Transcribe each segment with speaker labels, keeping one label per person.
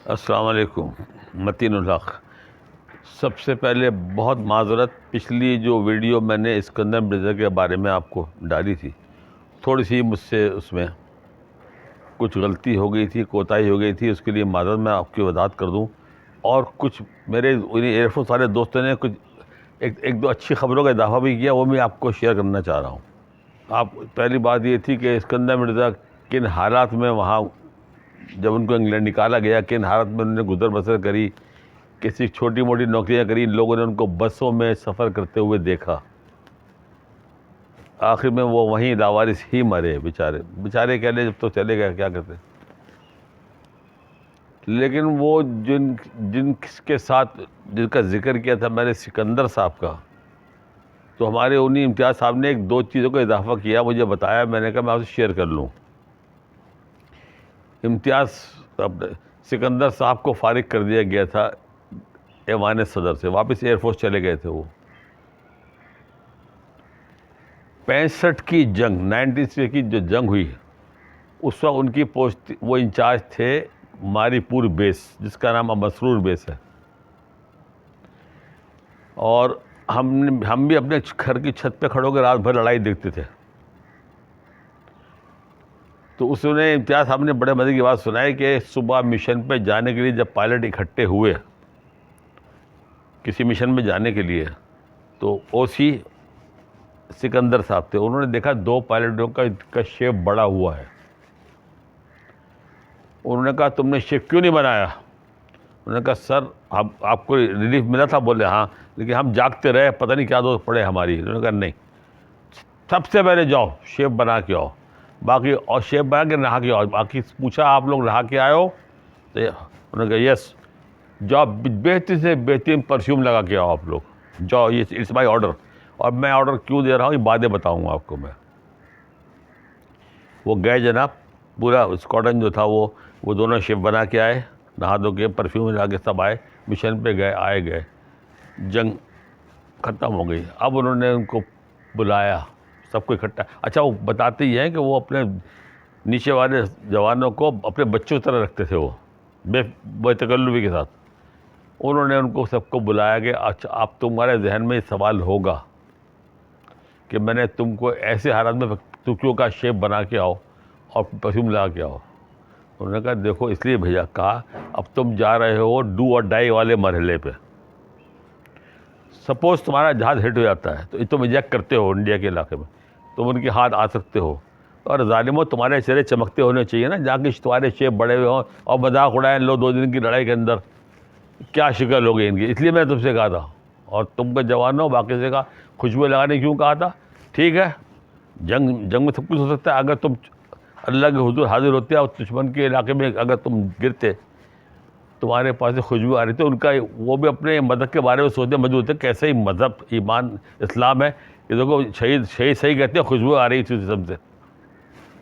Speaker 1: السلام علیکم. متین الحق. سب سے پہلے بہت معذرت، پچھلی جو ویڈیو میں نے اسکندر مرزا کے بارے میں آپ کو ڈالی تھی، تھوڑی سی مجھ سے اس میں کچھ غلطی ہو گئی تھی، کوتاہی ہو گئی تھی، اس کے لیے معذرت میں آپ کی وضاحت کر دوں. اور کچھ میرے ایئر فورس والے دوستوں نے کچھ ایک دو اچھی خبروں کا اضافہ بھی کیا، وہ میں آپ کو شیئر کرنا چاہ رہا ہوں. پہلی بات یہ تھی کہ اسکندر مرزا کن حالات میں وہاں جب ان کو انگلینڈ نکالا گیا، کن حالت میں انہوں نے گزر بسر کری، کسی چھوٹی موٹی نوکریاں کری، لوگوں نے ان کو بسوں میں سفر کرتے ہوئے دیکھا. آخر میں وہ وہیں لاوارث ہی مرے بیچارے کہہ لیں، جب تو چلے گئے کیا کرتے. لیکن وہ جن کے ساتھ جن کا ذکر کیا تھا میں نے سکندر صاحب کا، تو ہمارے انہی امتیاز صاحب نے ایک دو چیزوں کا اضافہ کیا، مجھے بتایا، میں نے کہا میں آپ سے شیئر کر لوں. امتیاز سکندر صاحب کو فارغ کر دیا گیا تھا ایوان صدر سے، واپس ایئر فورس چلے گئے تھے. وہ 65 کی جنگ، 96 کی جو جنگ ہوئی، اس وقت ان کی پوسٹ، وہ انچارج تھے ماری پور بیس، جس کا نام اب مسرور بیس ہے. اور ہم بھی اپنے گھر کی چھت پہ کھڑے ہو کے رات بھر لڑائی دیکھتے تھے. تو اس نے امتیاز صاحب نے بڑے مزے کی بات سنائی کہ صبح مشن پہ جانے کے لیے جب پائلٹ اکٹھے ہوئے کسی مشن میں جانے کے لیے، تو او سی سکندر صاحب تھے. انہوں نے دیکھا دو پائلٹوں کا شیپ بڑا ہوا ہے. انہوں نے کہا تم نے شیپ کیوں نہیں بنایا؟ انہوں نے کہا سر آپ کو ریلیف ملا تھا؟ بولے ہاں، لیکن ہم جاگتے رہے، پتہ نہیں کیا دوست پڑے ہماری. انہوں نے کہا نہیں، سب سے پہلے جاؤ شیپ بنا کے آؤ، باقی اور شیپ بنا کے نہا کے آؤ. باقی پوچھا آپ لوگ نہا کے آئے ہو؟ تو انہوں نے کہا یس. جاؤ بہترین سے بہترین پرفیوم لگا کے آؤ آپ لوگ، جاؤ، یہ اٹس مائی آرڈر. اور میں آرڈر کیوں دے رہا ہوں یہ بعدیں بتاؤں گا آپ کو میں. وہ گئے جناب، پورا اسکواڈرن جو تھا وہ دونوں شیپ بنا کے آئے، نہا دھو کے پرفیوم لگا کے سب آئے، مشن پہ گئے. جنگ ختم ہو گئی. اب انہوں نے ان کو بلایا، سب کو اکٹھا. اچھا، وہ بتاتے ہی ہیں کہ وہ اپنے نیچے والے جوانوں کو اپنے بچوں کی طرح رکھتے تھے، وہ بے تکلفی کے ساتھ. انہوں نے ان کو سب کو بلایا کہ اچھا اب تمہارے ذہن میں یہ سوال ہوگا کہ میں نے تم کو ایسے حالات میں ٹکڑوں کا شیپ بنا کے آؤ اور پرفیوم لگا کے آؤ. انہوں نے کہا دیکھو اس لیے بھیجا، کہا اب تم جا رہے ہو ڈو اور ڈائی والے مرحلے پہ. سپوز تمہارا جہاز ہٹ ہو جاتا ہے تو تم ایجیکٹ کرتے ہو انڈیا کے علاقے میں، تم ان کے ہاتھ آ سکتے ہو. اور ظالموں تمہارے چہرے چمکتے ہونے چاہیے نا، جا کے تمہارے شیپ بڑے ہوئے ہوں اور مذاق اڑائیں لو 2 دن کی لڑائی کے اندر، کیا شکل ہو گئی ان کی. اس لیے میں تم سے کہا تھا. اور تم کو جوانوں باقی سے کہا خوشبو لگانے کیوں کہا تھا؟ ٹھیک ہے، جنگ میں سب کچھ ہو سکتا ہے. اگر تم اللہ کے حضور حاضر ہوتے اور دشمن کے علاقے میں اگر تم گرتے، تمہارے پاس سے خوشبو آ رہی تھی. ان کا وہ بھی اپنے مذہب کے بارے میں سوچتے موجود تھے، کیسے ہی مذہب، ایمان، اسلام ہے کہ دیکھو شہید صحیح کہتے ہیں، خوشبو آ رہی تھی جسم سے.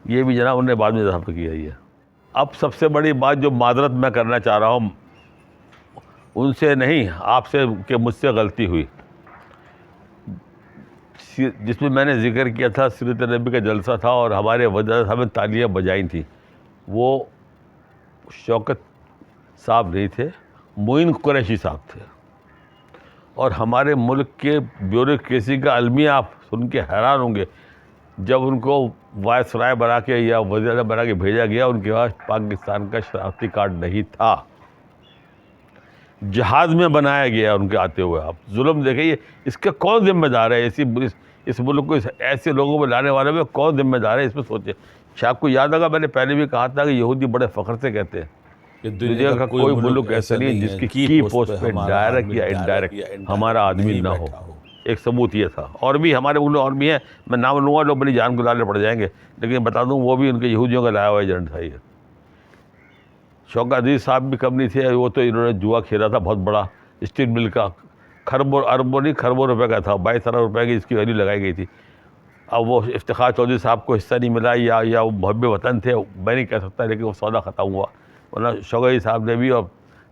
Speaker 1: یہ بھی جناب انہوں نے بعد میں اضافہ کیا ہی ہے. اب سب سے بڑی بات جو معذرت میں کرنا چاہ رہا ہوں، ان سے نہیں، آپ سے، کہ مجھ سے غلطی ہوئی. جس میں نے ذکر کیا تھا سیرت نبی کا جلسہ تھا اور ہمارے وزیر صاحب نے تالیاں بجائی تھیں، وہ شوکت صاحب نہیں تھے، معین قریشی صاحب تھے. اور ہمارے ملک کے بیوروکریسی کا المیہ آپ سن کے حیران ہوں گے. جب ان کو وائس رائے بنا کے یا وزیر اعظم بنا کے بھیجا گیا، ان کے پاس پاکستان کا شناختی کارڈ نہیں تھا. جہاز میں بنایا گیا ان کے آتے ہوئے. آپ ظلم دیکھیں، اس کا کون ذمہ دار ہے؟ اس ملک کو ایسے لوگوں میں لانے والے میں کون ذمہ دار ہے؟ اس پہ سوچیں. شاید آپ کو یاد ہوگا میں نے پہلے بھی کہا تھا کہ یہودی بڑے فخر سے کہتے ہیں
Speaker 2: کہ
Speaker 1: دنیا کا کوئی ملک ایسا نہیں ہے جس کی کی پوسٹ پہ ڈائریکٹ یا انڈائریکٹ ہمارا آدمی نہ ہو. ایک ثبوت یہ تھا. اور بھی ہمارے ملک اور بھی ہیں، میں نام لوں گا لوگ بڑی جان گزارنے پڑ جائیں گے، لیکن بتا دوں وہ بھی ان کے یہودیوں کا لایا ہوا ایجنٹ تھا. یہ شوکت عزیز صاحب بھی کم نہیں تھے. وہ تو انہوں نے جوا کھیلا تھا بہت بڑا، اسٹیل مل کا اربوں نہیں کھربوں روپے کا تھا، 22 ارب روپے کی اس کی ویلیو لگائی گئی تھی. اب وہ افتخار چودھری صاحب کو حصہ نہیں ملا یا وہ محب وطن تھے، میں نہیں کہہ سکتا، لیکن وہ سودا ختم ہوا. ورنہ شوکت عزیز صاحب نے بھی اور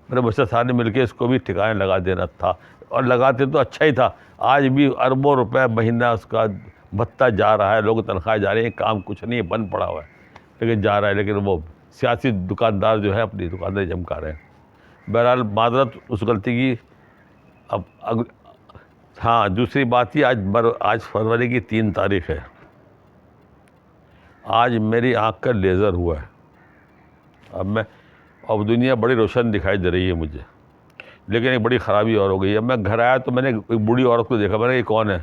Speaker 1: میرے مشرف صاحب نے مل کے اس کو بھی ٹھکانے لگا دینا تھا، اور لگاتے تو اچھا ہی تھا. آج بھی اربوں روپے مہینہ اس کا بھتہ جا رہا ہے، لوگ تنخواہیں جا رہے ہیں، کام کچھ نہیں ہے، بند پڑا ہوا ہے لیکن جا رہا ہے. لیکن وہ سیاسی دکاندار جو ہے اپنی دکانداری چمکا رہے ہیں. بہرحال معذرت اس غلطی کی. اب ہاں دوسری بات یہ آج فروری کی 3 تاریخ ہے. آج میری آنکھ کا لیزر ہوا ہے. اب دنیا بڑی روشن دکھائی دے رہی ہے مجھے, لیکن ایک بڑی خرابی اور ہو گئی ہے. میں گھر آیا تو میں نے ایک بوڑھی عورت کو دیکھا, میں نے یہ کون ہے؟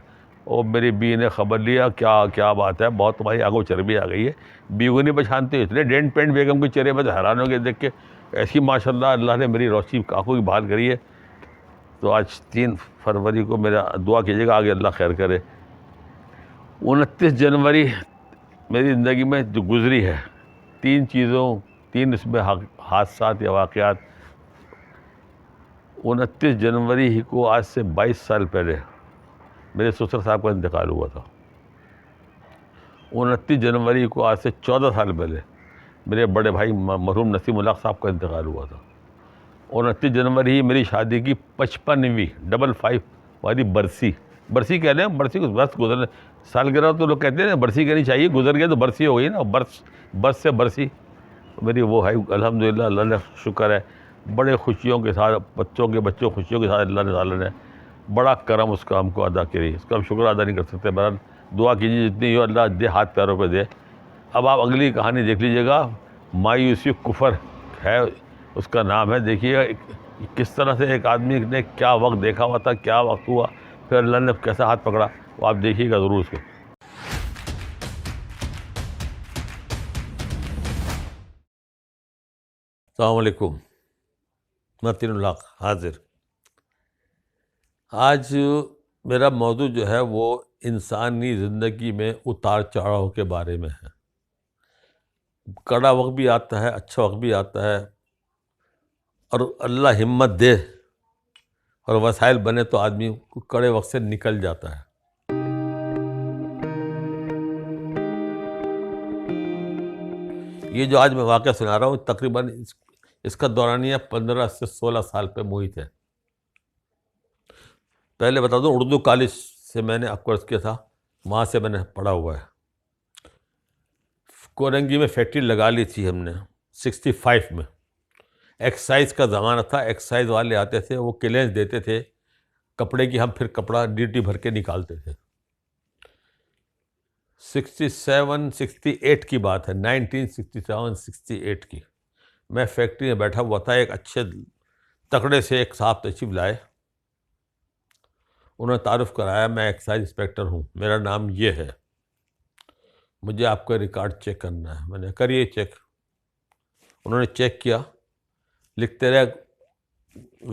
Speaker 1: وہ میری بی نے خبر لیا, کیا بات ہے, بہت تمہاری آنکھوں چربی آ گئی ہے. بی کو نہیں پہچانتے, اتنے ڈینٹ پینٹ بیگم کے چہرے پر حیران ہو گئے دیکھ کے. ایسی ماشاء اللہ نے میری روشنی آنکھوں کی بحال کری ہے. تو آج 3 فروری کو میرا دعا کیجیے گا, آگے اللہ خیر کرے. 29 جنوری میری زندگی میں جو گزری ہے, 3 اس میں حادثات یا واقعات. 29 جنوری ہی کو آج سے 22 سال پہلے میرے سسر صاحب کا انتقال ہوا تھا. 29 جنوری کو آج سے 14 سال پہلے میرے بڑے بھائی مرحوم نسیم الحق صاحب کا انتقال ہوا تھا. 29 جنوری ہی میری شادی کی 55ویں 55 والی برسی کہہ لیں, برسی کو برس گزرنے, سالگرہ تو لوگ کہتے ہیں نا برسی کہنی چاہیے, گزر گیا تو برسی ہو گئی نا, برس سے برسی میری وہ ہے. الحمدللہ اللہ نے شکر ہے بڑے خوشیوں کے ساتھ, بچوں خوشیوں کے ساتھ اللہ تعالیٰ نے بڑا کرم اس کام کو ادا کری. اس کا ہم شکر ادا نہیں کر سکتے. بہرحال دعا کیجیے جتنی ہو اللہ دے, ہاتھ پیروں پہ دے. اب آپ اگلی کہانی دیکھ لیجیے گا, مایوسی کفر ہے اس کا نام ہے. دیکھیے کس طرح سے ایک آدمی نے کیا وقت دیکھا ہوا تھا, کیا وقت ہوا, پھر اللہ نے کیسا ہاتھ پکڑا, وہ آپ دیکھیے گا ضرور اس کو. السلام علیکم, میں تین الحق حاضر. آج میرا موضوع جو ہے وہ انسانی زندگی میں اتار چڑھاؤ کے بارے میں ہے. کڑا وقت بھی آتا ہے, اچھا وقت بھی آتا ہے, اور اللہ ہمت دے اور وسائل بنے تو آدمی کڑے وقت سے نکل جاتا ہے. یہ جو آج میں واقعہ سنا رہا ہوں تقریباً اس کا دورانیہ 15 سے 16 سال پہ محیط ہے. پہلے بتا دوں, اردو کالج سے میں نے کورس کیا تھا, وہاں سے میں نے پڑھا ہوا ہے. کورنگی میں فیکٹری لگا لی تھی ہم نے 65 میں. ایکسائز کا زمانہ تھا, ایکسائز والے آتے تھے, وہ کلینس دیتے تھے کپڑے کی, ہم پھر کپڑا ڈیوٹی بھر کے نکالتے تھے. 67-68 کی بات ہے, 1967-68 کی. میں فیکٹری میں بیٹھا ہوا تھا, ایک اچھے تکڑے سے ایک صاحب تشریف لائے. انہوں نے تعارف کرایا, میں ایکسائز انسپیکٹر ہوں, میرا نام یہ ہے, مجھے آپ کا ریکارڈ چیک کرنا ہے. میں نے کریے چیک. انہوں نے چیک کیا, لکھتے رہے,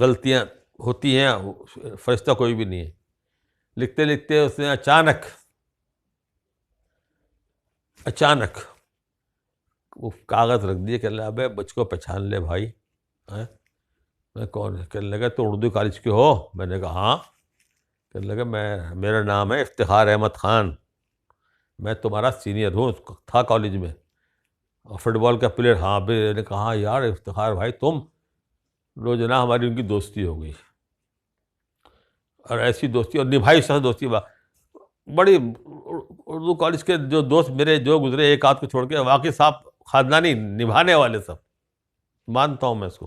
Speaker 1: غلطیاں ہوتی ہیں, فرشتہ کوئی بھی نہیں ہے. لکھتے لکھتے اس نے اچانک وہ کاغذ رکھ دیے. کہنے لگا ابے مجھ کو پہچان لے بھائی. میں کون ہے؟ کہنے لگا تو اردو کالج کے ہو؟ میں نے کہا ہاں. کہنے لگا میرا نام ہے افتخار احمد خان, میں تمہارا سینئر ہوں, تھا کالج میں, اور فٹ بال کا پلیئر. ہاں. میں نے کہا یار افتخار بھائی تم, روزانہ ہماری ان کی دوستی ہو گئی, اور ایسی دوستی, اور نبھائی سخت دوستی. بڑی اردو کالج کے جو دوست میرے جو گزرے ایک آدھ کو چھوڑ کے, واقعی صاحب خاندانی نبھانے والے سب, مانتا ہوں میں اس کو.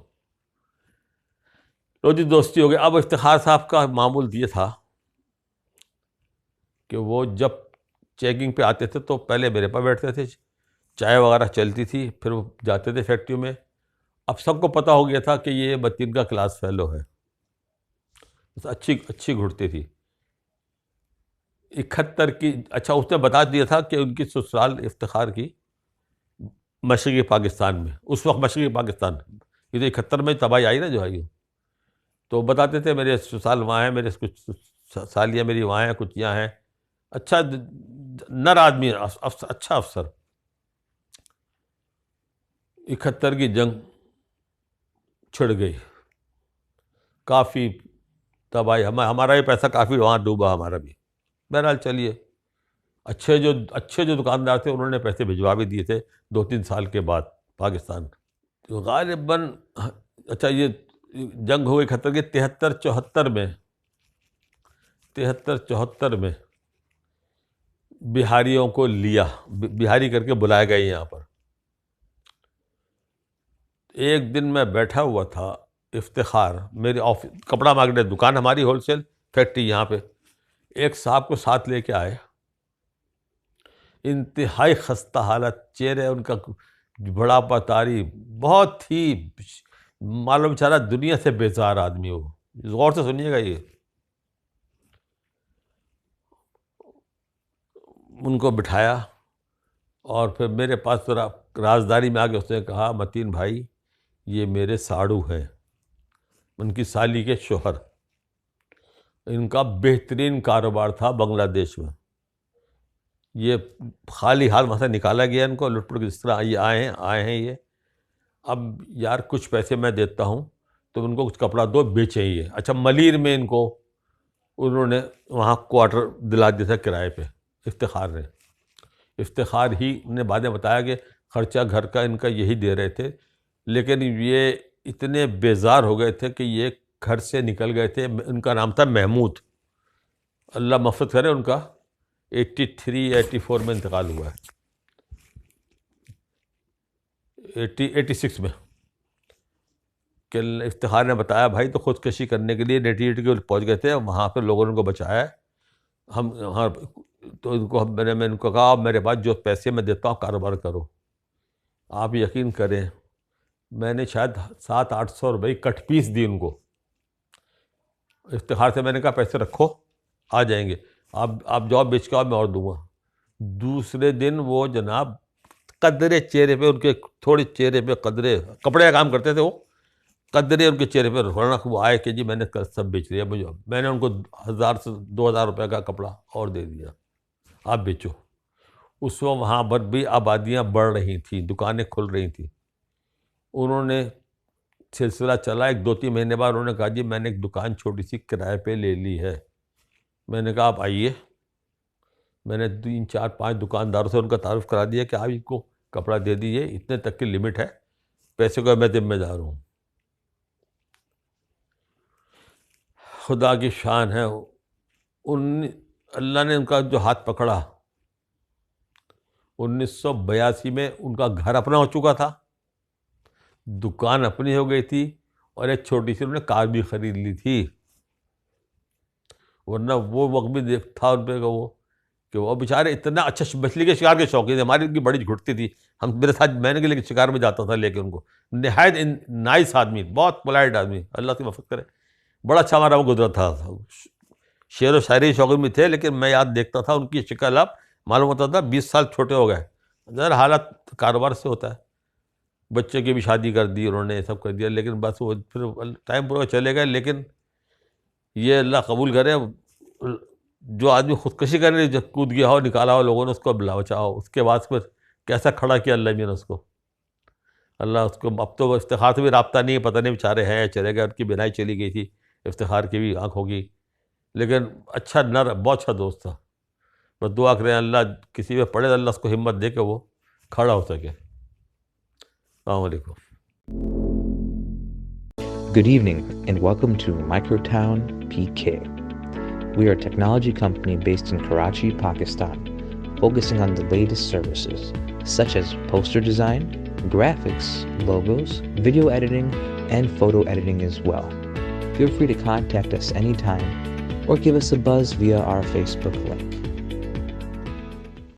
Speaker 1: روزی دوستی ہو گئی. اب افتخار صاحب کا معمول یہ تھا کہ وہ جب چیکنگ پہ آتے تھے تو پہلے میرے پاس بیٹھتے تھے, چائے وغیرہ چلتی تھی, پھر وہ جاتے تھے فیکٹری میں. اب سب کو پتہ ہو گیا تھا کہ یہ 32 کا کلاس فیلو ہے, اچھی گھٹتی تھی. 71 کی, اچھا اس نے بتا دیا تھا کہ ان کی سسرال افتخار کی مشرقی پاکستان میں, اس وقت مشرقی پاکستان, یہ تو 71 میں تباہی آئی نا جو آئی. تو بتاتے تھے میرے سسرال وہاں ہیں, میرے کچھ سالیاں میری وہاں ہیں, کچھ یہاں ہیں. اچھا نر آدمی, اچھا افسر. 71 کی جنگ چھڑ گئی, کافی تباہی, ہمارا بھی پیسہ کافی وہاں ڈوبا, ہمارا بھی. بہرحال چلیے, اچھے جو دکاندار تھے انہوں نے پیسے بھجوا بھی دیے تھے 2-3 سال کے بعد پاکستان. تو غالباً اچھا یہ جنگ ہو گئی 71 کی. 73-74 میں بہاریوں کو لیا, بہاری کر کے بلائے گئے یہاں پر. ایک دن میں بیٹھا ہوا تھا افتخار میرے آفس کپڑا مارکیٹ دکان ہماری ہول سیل فیکٹری یہاں پہ. ایک صاحب کو ساتھ لے کے آئے, انتہائی خستہ حالت, چہرے ان کا بڑھاپا طاری, بہت ہی معلوم بیچارہ دنیا سے بیزار آدمی. وہ غور سے سنیے گا, یہ ان کو بٹھایا اور پھر میرے پاس ذرا رازداری میں آ کے اس نے کہا, متین بھائی یہ میرے ساڑو ہیں, ان کی سالی کے شوہر, ان کا بہترین کاروبار تھا بنگلہ دیش میں. یہ خالی حال وہاں سے نکالا گیا ان کو لٹ پٹ کے, جس طرح یہ آئے ہیں یہ. اب یار کچھ پیسے میں دیتا ہوں تو ان کو کچھ کپڑا دو بیچیں یہ. اچھا ملیر میں ان کو انہوں نے وہاں کوارٹر دلا دیا تھا کرائے پہ افتخار نے. افتخار ہی نے بعد میں بتایا کہ خرچہ گھر کا ان کا یہی دے رہے تھے, لیکن یہ اتنے بیزار ہو گئے تھے کہ یہ گھر سے نکل گئے تھے. ان کا نام تھا محمود, اللہ مغفرت کرے, ان کا 83-84 میں انتقال ہوا ہے, 86 میں. کہ افتخار نے بتایا بھائی تو خودکشی کرنے کے لیے 88 کے پہنچ گئے تھے, وہاں پہ لوگوں نے ان کو بچایا. ہم وہاں تو ان کو میں نے ان کو کہا میرے پاس جو پیسے میں دیتا ہوں کاروبار کرو. آپ یقین کریں میں نے شاید 700-800 روپئے کٹ پیس دی ان کو. افتخار سے میں نے کہا پیسے رکھو آ جائیں گے, آپ جاب بیچ کے آؤ میں اور دوں گا. دوسرے دن وہ جناب قدرے چہرے پہ, ان کے تھوڑے چہرے پہ قدرے, کپڑے کا کام کرتے تھے وہ, قدرے ان کے چہرے پہ رونق. وہ آئے کہ جی میں نے سب بیچ لیا, میں نے ان کو 1000 سے 2000 روپے کا کپڑا اور دے دیا, آپ بیچو. اس وقت وہاں پر بھی آبادیاں بڑھ رہی تھیں, دکانیں کھل رہی تھیں. انہوں نے سلسلہ چلا, 2-3 مہینے بعد انہوں نے کہا جی میں نے ایک دکان چھوٹی سی کرائے پہ لے لی ہے. میں نے کہا آپ آئیے. میں نے 3-4-5 دکانداروں سے ان کا تعارف کرا دیا کہ آپ ان کو کپڑا دے دیجیے, اتنے تک کی لمٹ ہے, پیسے کا میں ذمہ دار ہوں. خدا کی شان ہے, اللہ نے ان کا جو ہاتھ پکڑا. 1982 میں ان کا گھر اپنا ہو چکا تھا, دکان اپنی ہو گئی تھی, اور ایک چھوٹی سی انہوں نے کار بھی خرید لی تھی. ورنہ وہ وقت بھی تھا ان پہ کہ وہ بیچارے اتنا اچھا مچھلی کے شکار کے شوقین تھے. ہماری ان کی بڑی گھٹتی تھی, ہم میرے ساتھ میں نے شکار میں جاتا تھا لے کے ان کو. نہایت نائس آدمی, بہت پولائٹ آدمی, اللہ سے مفت کرے. بڑا اچھا ہمارا وہ گزرا تھا. شعر و شاعری شوقین بھی تھے, لیکن میں یاد دیکھتا تھا ان کی شکل, اب معلوم ہوتا تھا 20 سال چھوٹے ہو گئے. ذرا حالت کاروبار سے ہوتا ہے. بچے کی بھی شادی کر دی انہوں نے, سب کر دیا, لیکن بس وہ پھر ٹائم پورا چلے گئے. لیکن یہ اللہ قبول کرے, جو آدمی خودکشی کرنے جب کود گیا ہو, نکالا ہو لوگوں نے, اس کو بچاؤ. اس کے بعد پھر کیسا کھڑا کیا اللہ نے اس کو. اللہ اس کو, اب تو افتخار سے بھی رابطہ نہیں ہے, پتہ نہیں بیچارے ہیں چلے گئے, ان کی بینائی چلی گئی تھی افتخار کی بھی آنکھ ہوگی. لیکن اچھا بہت اچھا دوست تھا. بس دعا کریں اللہ کسی پہ پڑے, اللہ اس کو ہمت دے کہ وہ کھڑا ہو سکے. السلام علیکم.
Speaker 2: Good evening and welcome to Microtown PK. We are a technology company based in Karachi, Pakistan, focusing on the latest services such as poster design, graphics, logos, video editing, and photo editing as well. Feel free to contact us anytime or give us a buzz via our Facebook link.